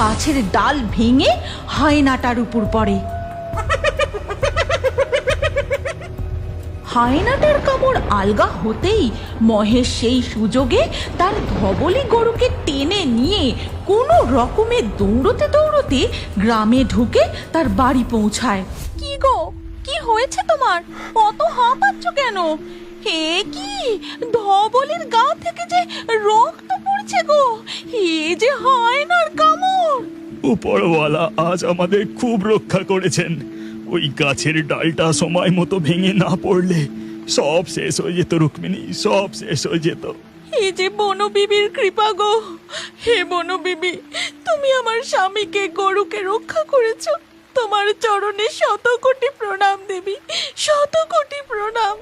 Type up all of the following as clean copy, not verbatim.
গাছের ডাল ভেঙে হায়নাটার উপর পড়ে। হায়নাটার কামড় আলগা হতেই মহেশ সেই সুযোগে তার ধবলি গরুকে টেনে নিয়ে কোনো রকমে দৌড়তে দৌড়তে গ্রামে ঢুকে তার বাড়ি পৌঁছায়। কি গো, কি হয়েছে তোমার? অত হাঁপাচ্ছ কেন? হে কি, ধবলির গা থেকে যে রক্ত পড়ছে গো! এ যে হায়নার কামড়। উপরওয়ালা আজ আমাদের খুব রক্ষা করেছেন। ওই গাছের ডালটা সময় মতো ভেঙে না পড়লে সব শেষ হয়ে যেত রুক্মিণী, সব শেষ হয়ে যেত। এই যে বনবিবির কৃপা গো! হে বনবিবি, তুমি আমার স্বামীকে, গরুকে রক্ষা করেছো। তোমার চরণে শত কোটি প্রণাম দেবী, শত কোটি প্রণাম।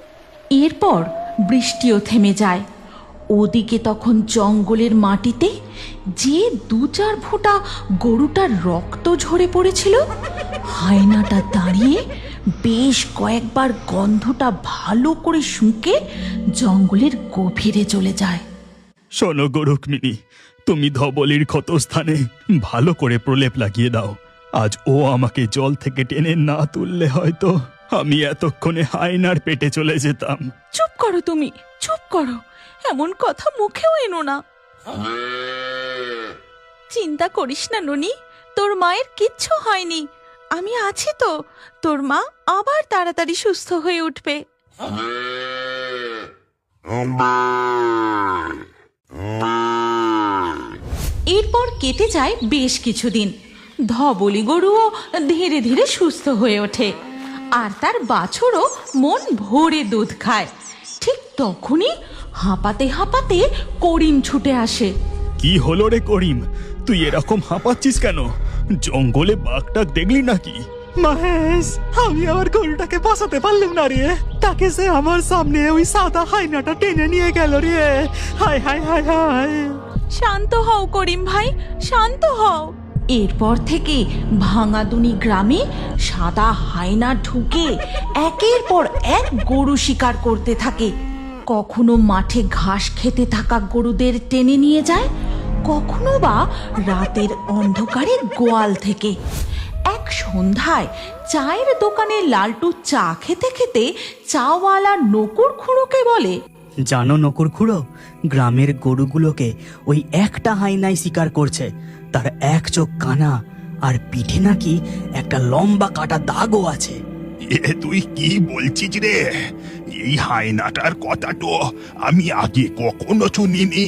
এরপর বৃষ্টিও থেমে যায়। ওদিকে তখন জঙ্গলের মাটিতে যে 2-4 ফোঁটা গরুটার রক্ত ঝরে পড়েছিল, হায়নাটা দাঁড়িয়ে বেশ কয়েকবার গন্ধটা ভালো করে শুঁকে জঙ্গলের গভীরে চলে যায়। শোনো গো রুক্মিণী, তুমি ধবলির ক্ষতস্থানে ভালো করে প্রলেপ লাগিয়ে দাও। আজ ও আমাকে জল থেকে টেনে না তুললে হয়তো আমি এতক্ষণে হায়নার পেটে চলে যেতাম। চুপ করো তুমি, চুপ করো, এমন কথা মুখেও এনো না। চিন্তা করিস না ননি, তোর মায়ের কিচ্ছু হয়নি। আমি আছি তো, তোর মা আবার তাড়াতাড়ি সুস্থ হয়ে উঠবে। এরপর কেটে যায় বেশ কিছুদিন। ধবলি গরুও ধীরে ধীরে সুস্থ হয়ে ওঠে, আর তার বাছুরও মন ভরে দুধ খায়। ঠিক তখনই হাঁপাতে হাঁপাতে করিম ছুটে আসে। কি হলো রে করিম, তুই এরকম হাঁপাচ্ছিস কেন? জঙ্গলে বাঘটাক দেখলি নাকি? মহেশ, আমি আমার গরুটাকে বাঁচাতে পারলাম না রে। তাকে সে আমার সামনে ওই সাদা হায়নাটা টেনে নিয়ে গেল রে। হায় হায় হায় হায়। শান্ত হও করিম ভাই, শান্ত হও। এরপর থেকে ভাঙাদুনি গ্রামে সাদা হায়না ঢুকে একের পর এক গরু শিকার করতে থাকে। কখনো মাঠে ঘাস খেতে থাকা গরুদের টেনে নিয়ে যায়, কখনো বা রাতের অন্ধকারে গোয়াল থেকে। এক সন্ধ্যায় চায়ের দোকানে লালটু চা খেতে খেতে চাওয়ালা নকুর খুঁড়োকে বলে, জানো নকুর খুড়ো, গ্রামের গরুগুলোকে ওই একটা হায়নাই শিকার করছে। তার এক চোখ কানা, আর পিঠে নাকি একটা লম্বা কাটা দাগও আছে। এ তুই কি বলছিস রে? এই হায়নাটার কথা তো আমি আগে কখনো শুনিনি।